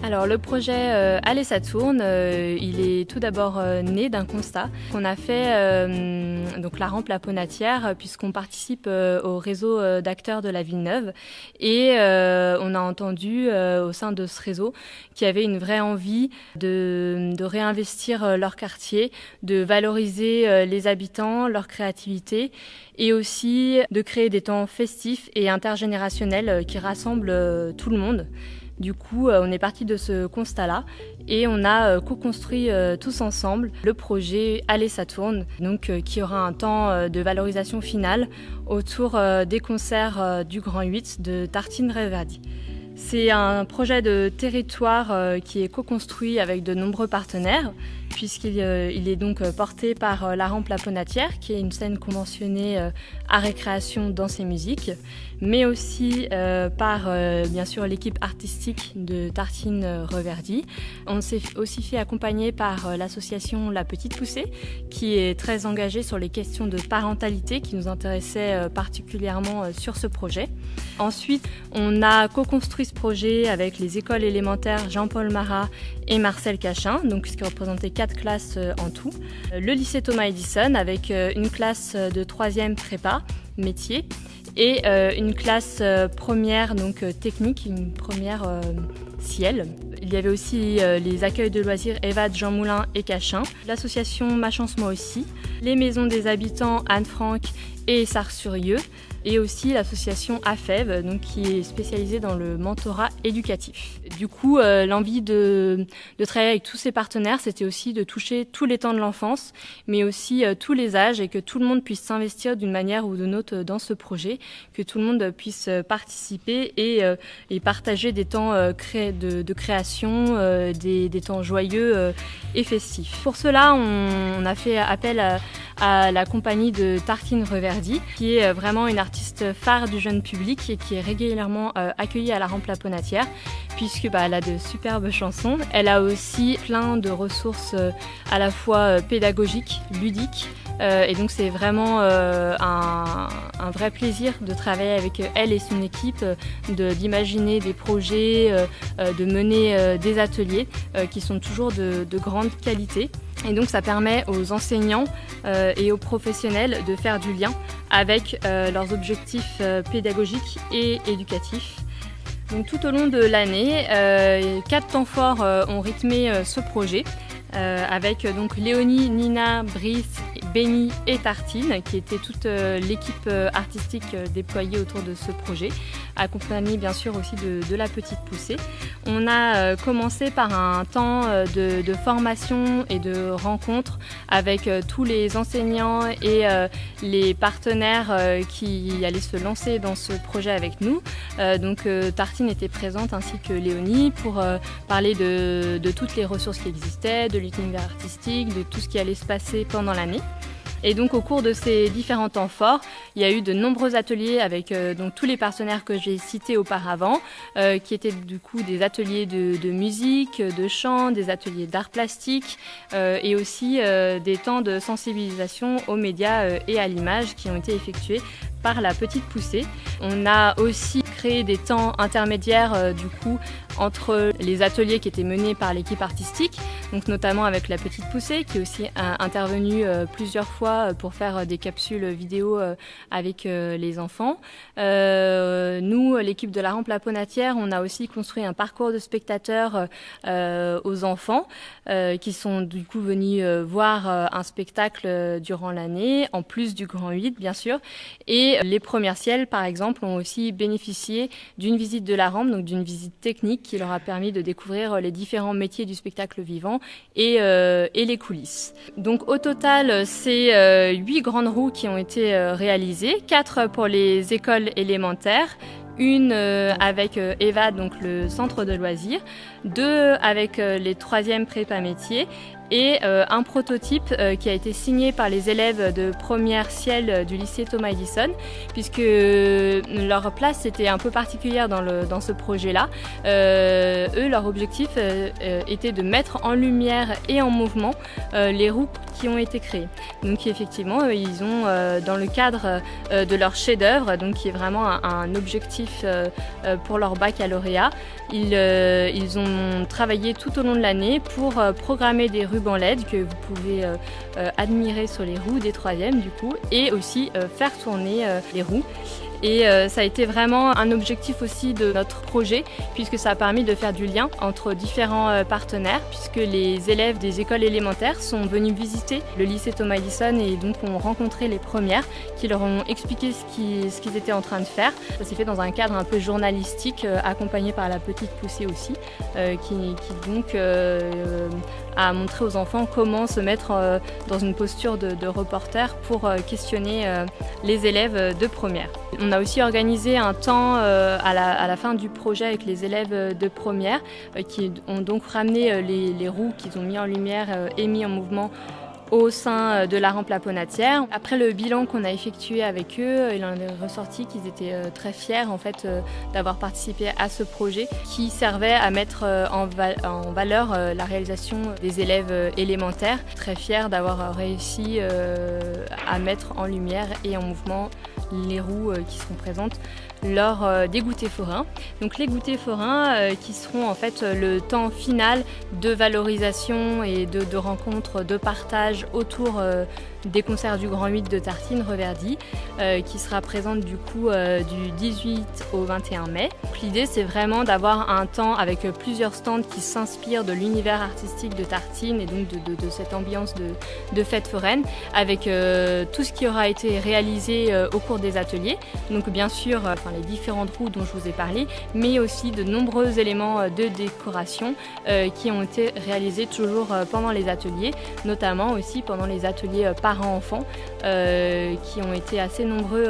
Alors le projet Allez ça tourne, il est tout d'abord né d'un constat qu'on a fait donc la rampe La Ponatière, puisqu'on participe au réseau d'acteurs de la Villeneuve et on a entendu au sein de ce réseau qu'il y avait une vraie envie de réinvestir leur quartier, de valoriser les habitants, leur créativité et aussi de créer des temps festifs et intergénérationnels qui rassemblent tout le monde. Du coup, on est parti de ce constat-là et on a co-construit tous ensemble le projet Allez ça tourne, donc qui aura un temps de valorisation finale autour des concerts du Grand 8 de Tartine Reverdy. C'est un projet de territoire qui est co-construit avec de nombreux partenaires, puisqu'il est donc porté par la rampe La Ponatière, qui est une scène conventionnée à récréation, danse et musique, mais aussi par bien sûr l'équipe artistique de Tartine Reverdy. On s'est aussi fait accompagner par l'association La Petite Poussée, qui est très engagée sur les questions de parentalité qui nous intéressaient particulièrement sur ce projet. Ensuite, on a co-construit ce projet avec les écoles élémentaires Jean-Paul Marat et Marcel Cachin, donc ce qui représentait 4 classes en tout. Le lycée Thomas Edison avec une classe de 3e prépa, métier, et une classe première, donc technique, une première ciel. Il y avait aussi les accueils de loisirs EVAD, Jean Moulin et Cachin, l'association Ma Chance Moi Aussi, les maisons des habitants Anne-Franck et Essart-sur-Yeu, et aussi l'association AFEV, donc qui est spécialisée dans le mentorat éducatif. Du coup, l'envie de travailler avec tous ces partenaires, c'était aussi de toucher tous les temps de l'enfance, mais aussi tous les âges, et que tout le monde puisse s'investir d'une manière ou d'une autre dans ce projet, que tout le monde puisse participer et partager des temps de création, des temps joyeux et festifs. Pour cela, on a fait appel à la compagnie de Tartine Reverdy, qui est vraiment une artiste phare du jeune public et qui est régulièrement accueillie à la rampe La Ponatière, puisque elle a de superbes chansons. Elle a aussi plein de ressources à la fois pédagogiques, ludiques, et donc c'est vraiment un vrai plaisir de travailler avec elle et son équipe, d'imaginer des projets, de mener des ateliers qui sont toujours de grande qualité. Et donc ça permet aux enseignants et aux professionnels de faire du lien avec leurs objectifs pédagogiques et éducatifs. Donc tout au long de l'année, 4 temps forts ont rythmé ce projet. Avec donc Léonie, Nina, Brice, Benny et Tartine, qui était toute l'équipe artistique déployée autour de ce projet, accompagnée bien sûr aussi de La Petite Poussée. On a commencé par un temps de formation et de rencontre avec tous les enseignants et les partenaires qui allaient se lancer dans ce projet avec nous. Donc Tartine était présente ainsi que Léonie pour parler de toutes les ressources qui existaient, de l'univers artistique, de tout ce qui allait se passer pendant l'année. Et donc au cours de ces différents temps forts, il y a eu de nombreux ateliers avec donc tous les partenaires que j'ai cités auparavant, qui étaient du coup des ateliers de musique, de chant, des ateliers d'art plastique et aussi des temps de sensibilisation aux médias et à l'image qui ont été effectués par La Petite Poussée. On a aussi créé des temps intermédiaires du coup entre les ateliers qui étaient menés par l'équipe artistique, donc notamment avec La Petite Poussée qui est aussi intervenue plusieurs fois pour faire des capsules vidéo avec les enfants. Nous, l'équipe de la rampe La Ponatière, on a aussi construit un parcours de spectateurs aux enfants qui sont du coup venus voir un spectacle durant l'année, en plus du Grand 8 bien sûr. Et les premières ciels, par exemple, ont aussi bénéficié d'une visite de la rampe, donc d'une visite technique qui leur a permis de découvrir les différents métiers du spectacle vivant et les coulisses. Donc au total, c'est 8 grandes roues qui ont été réalisées, 4 pour les écoles élémentaires, une avec EVAD, donc le centre de loisirs, 2 avec les 3e prépa métiers et un prototype qui a été signé par les élèves de première ciel du lycée Thomas Edison, puisque leur place était un peu particulière dans ce projet-là. Eux, leur objectif était de mettre en lumière et en mouvement les roues qui ont été créées. Donc effectivement, ils ont, dans le cadre de leur chef-d'œuvre, donc qui est vraiment un objectif pour leur baccalauréat, ils ont avons travaillé tout au long de l'année pour programmer des rubans LED que vous pouvez admirer sur les roues des 3e du coup, et aussi faire tourner les roues. Et ça a été vraiment un objectif aussi de notre projet, puisque ça a permis de faire du lien entre différents partenaires, puisque les élèves des écoles élémentaires sont venus visiter le lycée Thomas Edison et donc ont rencontré les premières qui leur ont expliqué ce qu'ils étaient en train de faire. Ça s'est fait dans un cadre un peu journalistique, accompagné par la petite poussée aussi, qui donc a montré aux enfants comment se mettre dans une posture de reporter pour questionner les élèves de première. On a aussi organisé un temps à la fin du projet avec les élèves de première qui ont donc ramené les roues qu'ils ont mis en lumière et mis en mouvement au sein de la rampe La Ponatière. Après le bilan qu'on a effectué avec eux, il en est ressorti qu'ils étaient très fiers en fait, d'avoir participé à ce projet qui servait à mettre en valeur la réalisation des élèves élémentaires. Très fiers d'avoir réussi à mettre en lumière et en mouvement les roues qui seront présentes lors des goûters forains. Donc les goûters forains qui seront en fait le temps final de valorisation et de rencontres, de partage autour des concerts du Grand 8 de Tartines-Reverdy qui sera présente du coup du 18 au 21 mai. L'idée c'est vraiment d'avoir un temps avec plusieurs stands qui s'inspirent de l'univers artistique de Tartines et donc de cette ambiance de fête foraine avec tout ce qui aura été réalisé au cours des ateliers. Donc bien sûr les différentes roues dont je vous ai parlé, mais aussi de nombreux éléments de décoration qui ont été réalisés toujours pendant les ateliers, notamment aussi pendant les ateliers parents-enfants qui ont été assez nombreux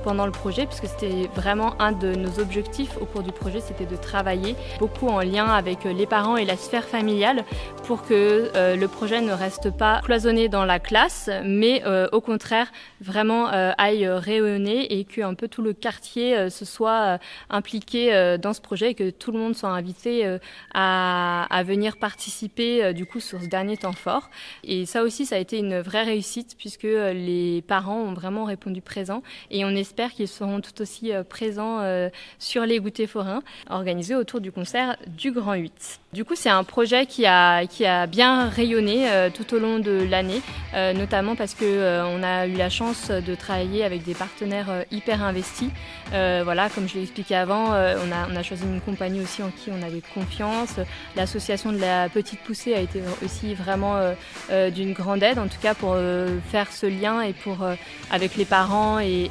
pendant le projet, puisque c'était vraiment un de nos objectifs au cours du projet, c'était de travailler beaucoup en lien avec les parents et la sphère familiale pour que le projet ne reste pas cloisonné dans la classe, mais au contraire vraiment aille rayonner et que un peu tout le quartier se soit impliqué dans ce projet et que tout le monde soit invité à venir participer du coup sur ce dernier temps fort. Et ça aussi, ça a été une vraie réussite puisque les parents ont vraiment répondu présent et on espère qu'ils seront tout aussi présents sur les goûters forains organisés autour du concert du Grand 8. Du coup, c'est un projet qui a bien rayonné tout au long de l'année, notamment parce que on a eu la chance de travailler avec des partenaires hyper investis. Voilà, comme je l'ai expliqué avant, on a choisi une compagnie aussi en qui on avait confiance. L'association de la Petite Poussée a été aussi vraiment d'une grande aide, en tout cas pour faire ce lien et pour avec les parents et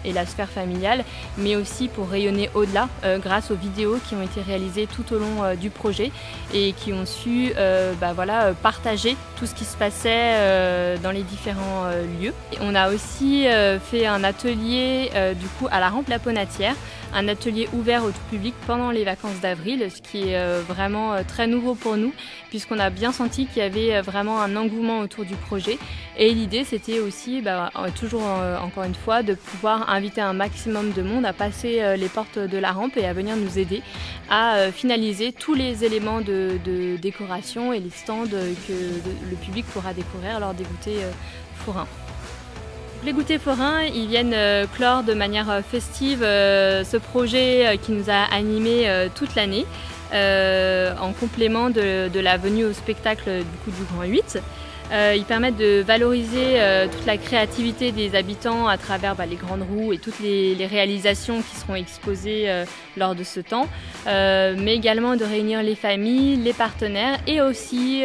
la sphère familiale, mais aussi pour rayonner au-delà grâce aux vidéos qui ont été réalisées tout au long du projet et qui ont su partager tout ce qui se passait dans les différents lieux. Et on a aussi fait un atelier du coup à la rampe La Ponatière, un atelier ouvert au tout public pendant les vacances d'avril, ce qui est vraiment très nouveau pour nous puisqu'on a bien senti qu'il y avait vraiment un engouement autour du projet. Et l'idée c'était aussi, toujours encore une fois, de pouvoir inviter un maximum de monde à passer les portes de la rampe et à venir nous aider à finaliser tous les éléments de décoration et les stands que le public pourra découvrir lors des goûters forains. Les goûters forains, ils viennent clore de manière festive ce projet qui nous a animés toute l'année, en complément de la venue au spectacle du Grand 8. Ils permettent de valoriser toute la créativité des habitants à travers les grandes roues et toutes les réalisations qui seront exposées lors de ce temps, mais également de réunir les familles, les partenaires et aussi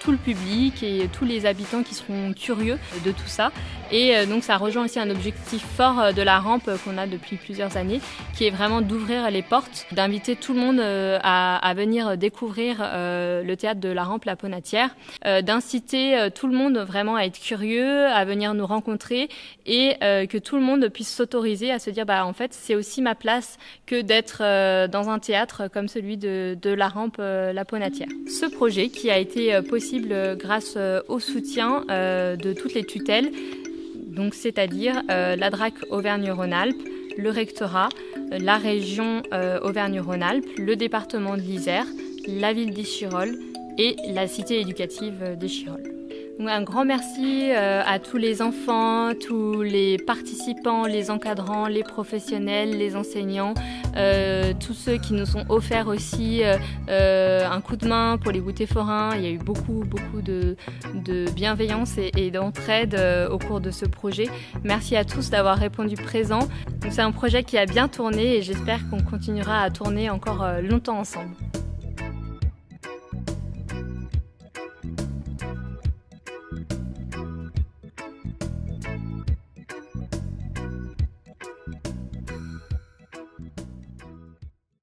tout le public et tous les habitants qui seront curieux de tout ça. Et donc ça rejoint aussi un objectif fort de la rampe qu'on a depuis plusieurs années, qui est vraiment d'ouvrir les portes, d'inviter tout le monde à venir découvrir le théâtre de la rampe La Ponatière, d'inciter tout le monde vraiment à être curieux, à venir nous rencontrer et que tout le monde puisse s'autoriser à se dire en fait c'est aussi ma place que d'être dans un théâtre comme celui de la rampe La Ponatière. Ce projet qui a été possible grâce au soutien de toutes les tutelles, donc c'est-à-dire la DRAC Auvergne-Rhône-Alpes, le rectorat, la région Auvergne-Rhône-Alpes, le département de l'Isère, la ville d'Échirolles et la cité éducative d'Échirolles. Un grand merci à tous les enfants, tous les participants, les encadrants, les professionnels, les enseignants, tous ceux qui nous ont offert aussi un coup de main pour les goûters forains. Il y a eu beaucoup de bienveillance et d'entraide au cours de ce projet. Merci à tous d'avoir répondu présent. C'est un projet qui a bien tourné et j'espère qu'on continuera à tourner encore longtemps ensemble.